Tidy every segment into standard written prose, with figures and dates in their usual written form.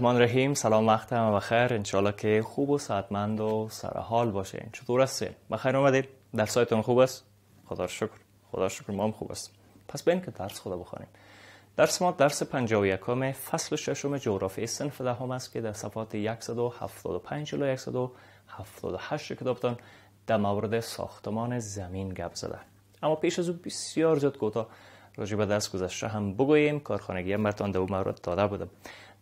الرحمن الرحیم. سلام، وقت همه بخیر. انشالله که خوب و صحتمند و سرحال باشین. چطور هستین؟ بخیر اومدید؟ درسایتون خوب است؟ خدا رو شکر. خدا رو شکر ما هم خوب است. پس بریم که درس خدا بخونیم. درس ما درس 51 فصل 6 جغرافی صنف دهم است که در صفحات 175 الی 178 کتابتان در مورد ساختمان زمین گپ زده. اما پیش از او بسیار زیاد کوتاه راجع به درس گذشته هم بگوییم. کارخانگی هم براتون در اون مورد داده بودم.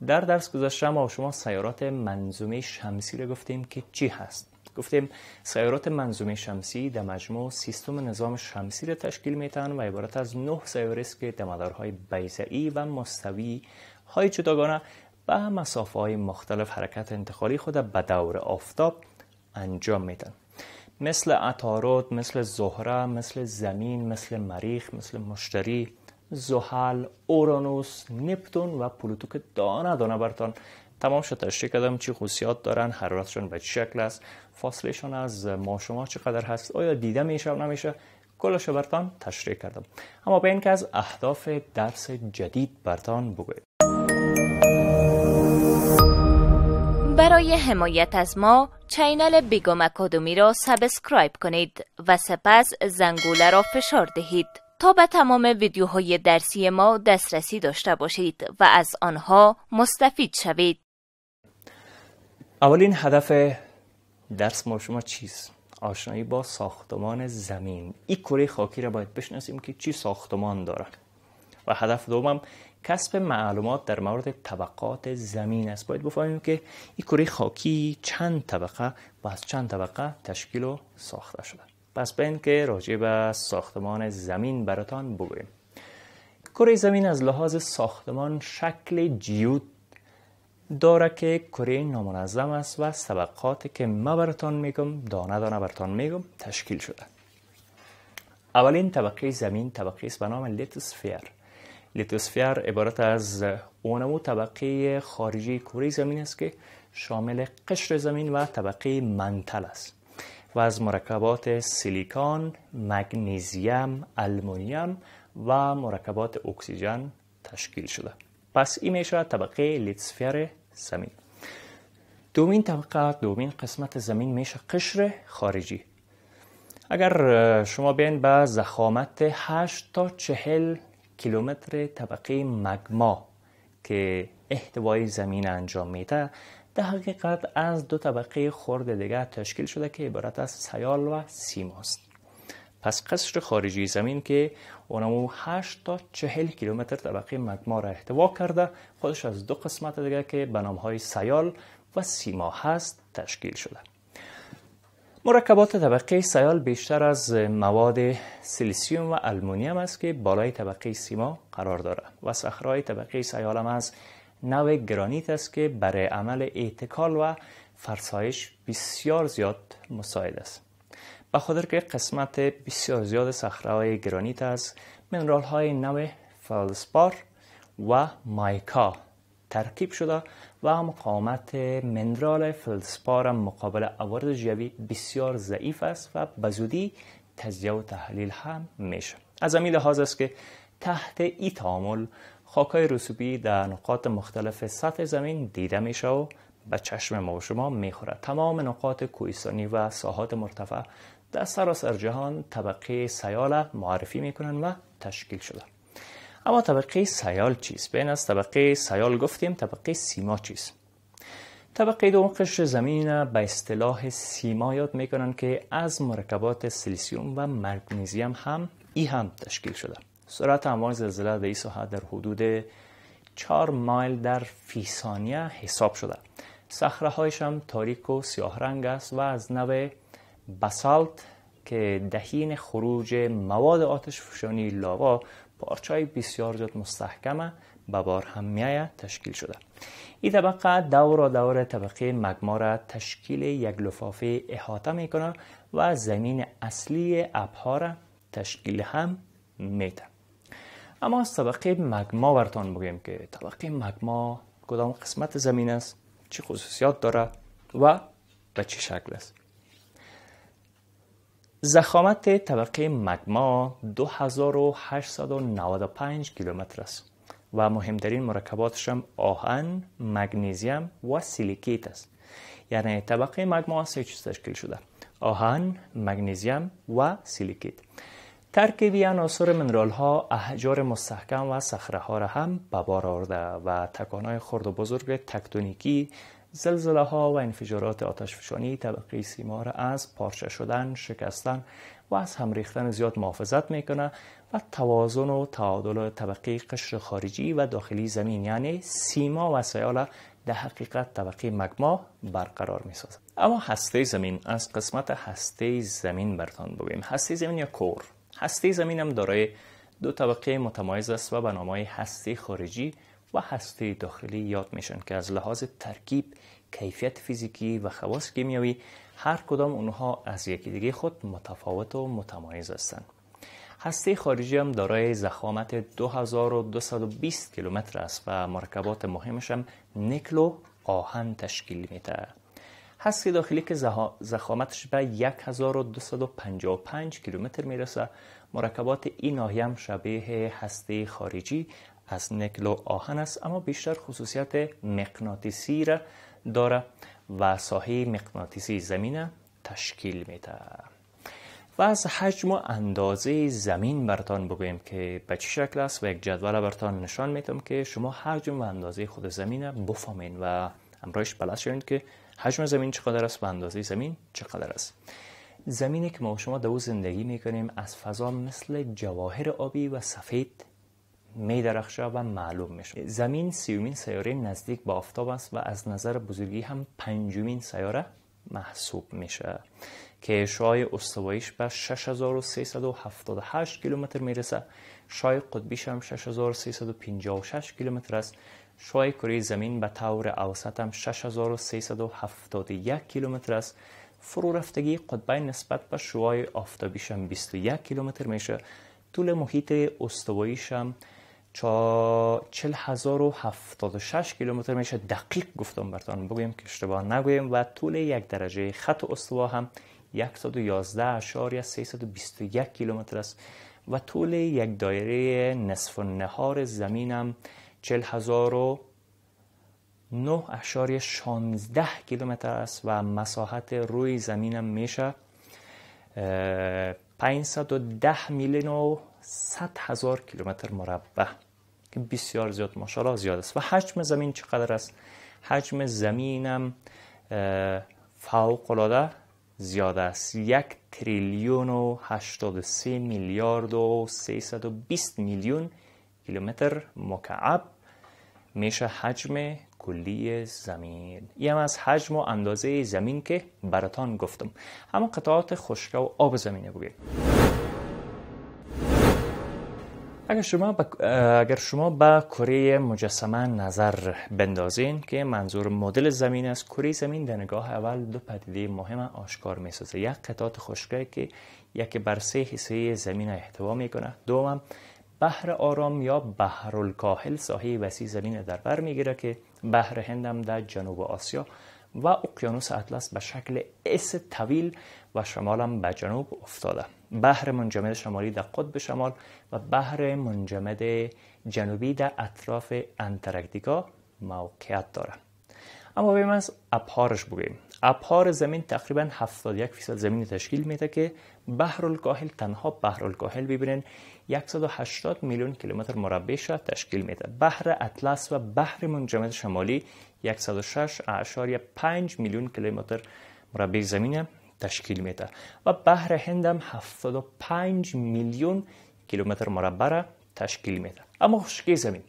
در درس گذشته ما شما سیارات منظومه شمسی رو گفتیم که چی هست. گفتیم سیارات منظومه شمسی در مجموع سیستم نظام شمسی را تشکیل میتن و عبارت از 9 سیاره است که در مدارهای بیضه‌ای و مستوی های جداگانه به مسافه های مختلف حرکت انتقالی خود به دور آفتاب انجام میدن. مثل عطارد، مثل زهره، مثل زمین، مثل مریخ، مثل مشتری، زحل، اورانوس، نپتون و پلوتو که دانه دانه براتون تمامش تشریح کردم. چی خصوصیات دارن، حرارتشون به چه شکل است، فاصله شون از ما شما چقدر هست، آیا دیده میشه و نمیشه، کلش براتون تشریح کردم. اما به این که از اهداف درس جدید براتون بگویم. برای حمایت از ما چینل بیگم اکادمی را سابسکرایب کنید و سپس زنگوله را فشار دهید تا به تمام ویدیوهای درسی ما دسترسی داشته باشید و از آنها مستفید شوید. اولین هدف درس ما شما چیست؟ آشنایی با ساختمان زمین. این کره خاکی را باید بشناسیم که چی ساختمان داره. و هدف دوم کسب معلومات در مورد طبقات زمین است. باید بفهمیم که این کره خاکی چند طبقه و از چند طبقه تشکیل و ساخته شده. پس بین که راجع به ساختمان زمین براتان بگویم. کره زمین از لحاظ ساختمان شکل جیوت داره که کره نامنظم است و از طبقاتی که ما براتان میگم دانه دانه براتان میگم تشکیل شده. اولین طبقه زمین طبقه است به نام لیتوسفیر. لیتوسفیر عبارت از اونمو طبقه خارجی کره زمین است که شامل قشر زمین و طبقه منتل است و از مرکبات سیلیکون، مگنیزیم، آلومینیوم و مرکبات اکسیژن تشکیل شده. پس این میشه طبقه لیتوسفیر زمین. دومین طبقه، دومین قسمت زمین میشه قشر خارجی. اگر شما بیاین به ضخامت 8 تا 40 کیلومتر طبقه مگما که احتوای زمین انجام میده، در حقیقت از دو طبقه خرد دیگه تشکیل شده که عبارت از سیال و سیما است. پس قشر خارجی زمین که اونمو 8 تا 40 کیلومتر طبقه مگما را احتوا کرده، خودش از دو قسمت دیگه که به نامهای سیال و سیما هست تشکیل شده. مرکبات طبقه سیال بیشتر از مواد سیلیسیوم و آلومینیوم است که بالای طبقه سیما قرار داره و صخره‌های طبقه سیال هم از نوع گرانیت است که برای عمل اتکال و فرسایش بسیار زیاد مساعد است. به خاطر که قسمت بسیار زیاد صخره‌های گرانیت از منرال‌های نوع فلزپار و مایکا ترکیب شده و مقاومت منرال فلزپار مقابل عوارض ژوئیی بسیار ضعیف است و به زودی تجزیه و تحلیل هم میشه. از همین لحاظ است که تحت این تعامل خاک‌های رسوبی در نقاط مختلف سطح زمین دیده میشه و به چشم ما و شما میخوره. تمام نقاط کوهستانی و ساحات مرتفع در سراسر جهان طبقه سیال معرفی میکنن و تشکیل شده. اما طبقه سیال چیست؟ بین از طبقه سیال گفتیم، طبقه سیما چیست؟ طبقه دوم قشر زمین به اصطلاح سیما یاد میکنن که از مرکبات سیلیسیوم و مگنیزیم هم تشکیل شده. سرعت امواج زلزله در این ساحه در حدود 4 مایل در فی ثانیه حساب شده. صخره هایش هم تاریک و سیاه رنگ است و از نوع باسالت که دهین خروج مواد آتش فشانی لاوا پارچه‌های بسیار زیاد مستحکم به بار هم میآید تشکیل شده. این طبقه دور طبقه مگما را تشکیل یک لفافه احاطه میکنه و زمین اصلی ابها را تشکیل هم میده. اما از طبقه مگما براتون بگیم که طبقه مگما کدام قسمت زمین است، چه خصوصیات داره و به چه شکل است. ضخامت طبقه مگما 2895 کیلومتر است و مهمترین مرکباتش هم آهن، مگنیزیم و سیلیکیت است. یعنی طبقه مگما از 3 چیز تشکیل شده: آهن، مگنیزیم و سیلیکیت. ترکیبی عناصر منرال ها احجار مستحکم و صخره ها را هم به بار آورده و تکانهای خرد و بزرگ تکتونیکی، زلزله ها و انفجارات آتشفشانی طبقه سیما را از پارچه شدن، شکستن و از هم ریختن زیاد محافظت میکنه و توازن و تعادل طبقه قشر خارجی و داخلی زمین یعنی سیما و سیال در حقیقت طبقه مگما برقرار میسازد. اما هسته زمین، از قسمت هسته زمین برتان بگویم. هسته زمین یا کور. هسته زمین هم دارای 2 طبقه متمایز است و به نامهای هسته خارجی و هسته داخلی یاد میشن که از لحاظ ترکیب، کیفیت فیزیکی و خواص کیمیایی هر کدام اونها از یکی دیگه خود متفاوت و متمایز هستند. هسته خارجی هم دارای ضخامت 2220 کیلومتر است و مرکبات مهمش هم نکل و آهن تشکیل میده. هسته داخلی که ضخامتش به 1255 کیلومتر میرسه، مرکبات این ناحیه هم شبیه هسته خارجی از نکل و آهن است، اما بیشتر خصوصیت مغناطیسی را داره و ساحه مغناطیسی زمین تشکیل میده. و از حجم و اندازه زمین براتان بگویم که به چه شکل است و یک جدول براتان نشان میدم که شما حجم و اندازه خود زمین بفهمین و امروز بلد شوید که حجم زمین چقدر است و اندازه زمین چقدر است. زمینی که ما شما در او زندگی میکنیم از فضا مثل جواهر آبی و سفید می درخشه و معلوم میشه. زمین 30مین سیاره نزدیک به آفتاب است و از نظر بزرگی هم 5مین سیاره محسوب میشه که شعاع استواییش به 6378 کیلومتر میرسه. شعاع قطبیش هم 6356 کیلومتر است. شعاع کره زمین به طور اوسط هم 6371 کیلومتر است. فرو رفتگی قطبین نسبت به شعاع آفتابیش هم 21 کیلومتر میشه. طول محیط استواییش هم 40076 کیلومتر میشه. دقیق گفتم براتون بگویم که اشتباه نگویم. و طول یک درجه خط استوا هم 111.321 کیلومتر است و طول یک دایره نصف النهار زمین هم 40009.16 کیلومتر است و مساحت روی زمین هم میشه 510 میلیون و 100,000 کیلومتر مربع که بسیار زیاد، ماشاءالله زیاد است. و حجم زمین چقدر است؟ حجم زمین هم فوق العاده زیاد است. 1,083,320,000,000 کیلومتر مکعب میشه حجم کلی زمین. این هم از حجم و اندازه زمین که براتان گفتم. اما قطعات خشک و آب زمینه بگیم. اگر شما به کره مجسمه نظر بندازین که منظور مدل زمین است، کره زمین در نگاه اول 2 پدیده مهم آشکار میسازه. یک قطعات خشکی که یکی بر 3 حصه زمین احتوا میکنه. دوم بحر آرام یا بحرالکاهل ساحه وسیع زمین در بر میگیره که بحر هند هم در جنوب آسیا و اقیانوس اطلس به شکل اس طویل و شمال هم به جنوب افتاده. بحر منجمد شمالی در قطب شمال و بحر منجمد جنوبی در اطراف انتارکتیکا موقعیت داره. اما بریم از ابحارش بگیم. ابحار زمین تقریبا 71% زمین تشکیل میده که بحرالکاهل، تنها بحرالکاهل ببینین 180 میلیون کیلومتر مربعش تشکیل میده. بحر اطلس و بحر منجمد شمالی 106.5 میلیون کیلومتر مربع زمین تشکیل میده و بحر هند هم 75 میلیون کیلومتر مربع را تشکیل میده. اما خشکی زمین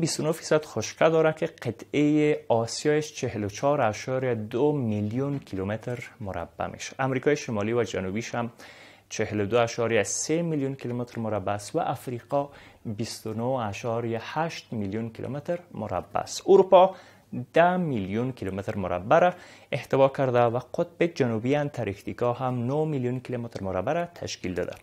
29% خشکی داره که قطعه آسیایش 44.2 میلیون کیلومتر مربع میشه. امریکای شمالی و جنوبیش هم 42.3 میلیون کیلومتر مربع است و افریقا 29.8 میلیون کیلومتر مربع است. اروپا 10 میلیون کیلومتر مربع را احتوا کرده و قطب جنوبی انتارکتیکا هم 9 میلیون کیلومتر مربع را تشکیل داده.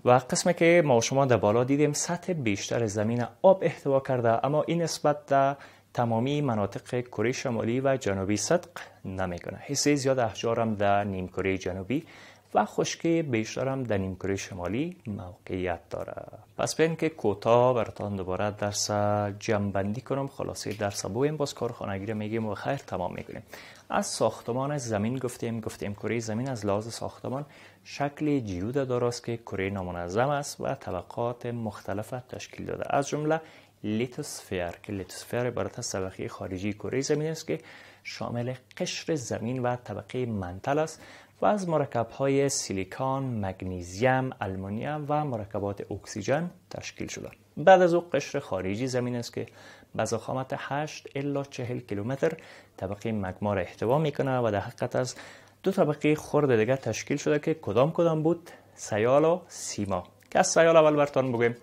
و قسمی که ما شما در بالا دیدیم سطح بیشتر زمین آب احتوا کرده، اما این نسبت در تمامی مناطق کره شمالی و جنوبی صدق نمیکنه. حصه زیاد احجار هم در نیم کره جنوبی و خشکی بیشتر هم در نیمکره شمالی موقعیت داره. پس ببین که کوتاه براتون دوباره درس جمع‌بندی کنم. خلاصه درس بویم باز کار خانگی رو میگیم و خیر تمام میکنیم. از ساختمان زمین گفتیم کره زمین از لحاظ ساختمان شکل جیود داراست که کره نامنظم است و طبقات مختلف تشکیل داده، از جمله لیتوسفر که لیتوسفر عبارت از طبقه خارجی کره زمین است که شامل قشر زمین و طبقه منتل است و از مرکب‌های سیلیکون، مگنیزیم، آلومینیوم و مرکبات اکسیژن تشکیل شده. بعد از او قشر خارجی زمین است که به ضخامت 8 الی 40 کیلومتر طبقه مگما را احتوا میکنه و در حقیقت از دو طبقه خرد دیگر تشکیل شده که کدام بود؟ سیال و سیما. که از سیال اول براتون بگیم.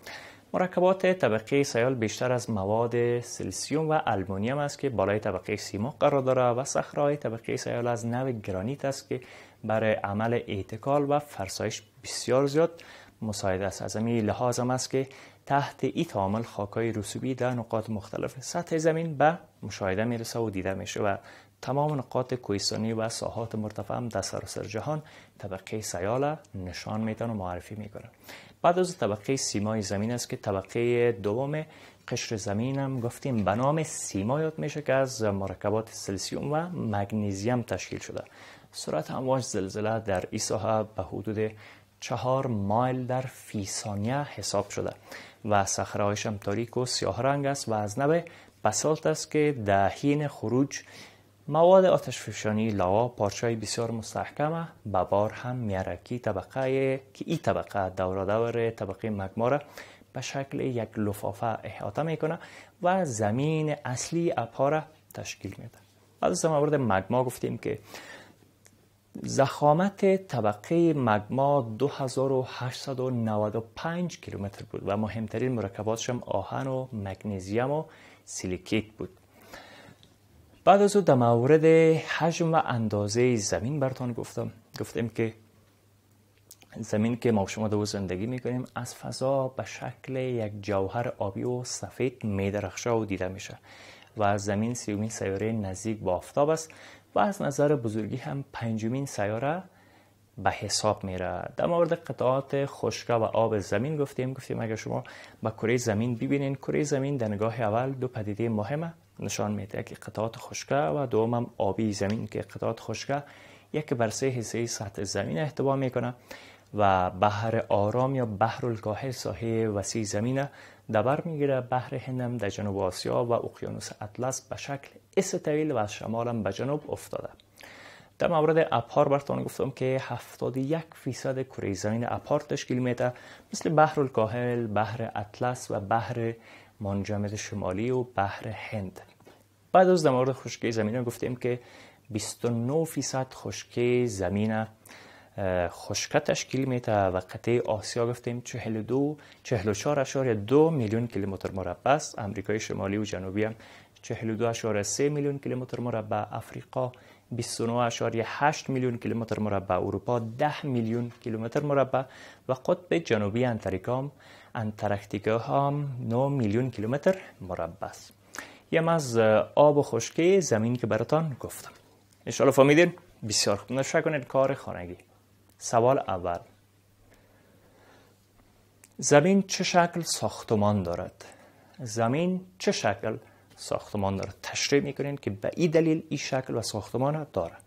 مرکبات طبقه سیال بیشتر از مواد سلسیوم و آلومینیوم است که بالای طبقه سیما قرار داره و صخره‌های طبقه سیال از نوع گرانیت است که برای عمل اتکال و فرسایش بسیار زیاد مساعد است. از همین لحاظ هم است که تحت این عامل خاک‌های رسوبی در نقاط مختلف سطح زمین به مشاهده میرسه و دیده میشه و تمام نقاط کوهستانی و ساحات مرتفع هم در سراسر جهان طبقه سیال نشان میدن و معرفی میکنن. بعد از طبقه سیمای زمین است که طبقه دوم قشر زمین هم گفتیم به نام سیما یاد میشه که از مرکبات سلسیوم و مگنیزیم تشکیل شده. سرعت امواج زلزله در این ساحه به حدود 4 مایل در فی ثانیه حساب شده و صخره‌هایش هم تاریک و سیاه رنگ است و از نوع بسالت است که در حین خروج مواد آتشفشانی لاوا پارچه‌های بسیار مستحکم به بار هم میاره که این طبقه دور طبقه مگما را به شکل یک لفافه احاطه میکنه و زمین اصلی ابرها را تشکیل میده. بعد از مورد مگما گفتیم که ضخامت طبقه مگما 2895 کیلومتر بود و مهمترین مرکباتش هم آهن و مگنیزیم و سیلیکیت بود. بعد از او در مورد حجم و اندازه زمین براتون گفتیم که زمین که ما شما در زندگی میکنیم از فضا به شکل یک جوهر آبی و سفید میدرخشه و دیده میشه و زمین سیومین سیاره نزدیک با آفتاب است و از نظر بزرگی هم پنجمین سیاره به حساب میره. در مورد قطعات خشک و آب زمین گفتیم اگر شما به کره زمین ببینین، کره زمین در نگاه اول دو پدیده مهمه نشان میده، که قطعات خشک و دوم هم آبی زمین که قطعات خشک یک بر 3 حصه سطح زمین احتوا میکنه و بحر آرام یا بحر الکاهل ساحه وسیع زمین در بر میگیره. بحر هند در جنوب آسیا و اقیانوس اطلس به شکل اس طویل و از شمال هم به جنوب افتاده. در مورد ابحار براتون گفتم که 71% کره زمین ابحار تشکیل میده، مثل بحر الکاهل، بحر اطلس و بحر منجمد شمالی و بحر هند. بعد از در مورد خشکی زمین گفتیم که 29% خشکی زمین خشک تشکیل میده و قطعه آسیا گفتیم 44.2 میلیون کیلومتر مربع است. امریکای شمالی و جنوبی هم 42.3 میلیون کیلومتر مربع، افریقا 29.8 میلیون کیلومتر مربع، اروپا 10 میلیون کیلومتر مربع و قطب جنوبی انتارکتیکا هم 9 میلیون کیلومتر مربع است. یم از آب و خشکی زمین که براتون گفتم. ان شاء الله فهمیدین؟ بسیار خوب. نشه کنید کار خانگی. سوال اول: زمین چه شکل ساختمان دارد؟ زمین چه شکل ساختمان دارد؟ تشریح میکنین که به این دلیل این شکل و ساختمان دارد.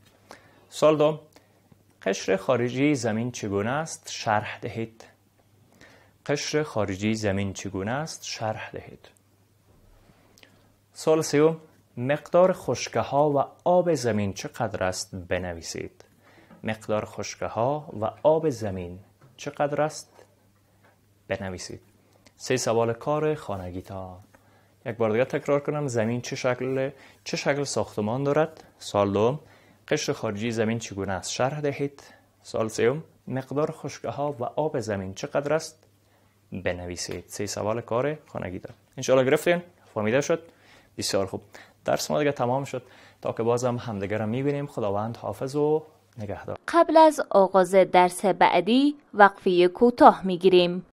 سوال دوم: قشر خارجی زمین چگونه است؟ شرح دهید. قشر خارجی زمین چگونه است؟ شرح دهید. سوال سوم: مقدار خشکه ها و آب زمین چقدر است؟ بنویسید. مقدار خشکه ها و آب زمین چقدر است؟ بنویسید. 3 سوال کار خانگیتان. یک بار دیگه تکرار کنم. زمین چه شکل ساختمان دارد؟ سوال دوم: قشر خارجی زمین چگونه است؟ شرح دهید. سوال سوم: مقدار خشکه ها و آب زمین چقدر است؟ بنویسید. 3 سوال کار خانگیتان. ان شاء الله گرفتین؟ فهمیده شد؟ بسیار خوب. درس ما دیگه تمام شد. تا که بازم همدیگه را میبینیم. خداوند حافظ و نگهدار. قبل از آغاز درس بعدی وقفه کوتاه میگیریم.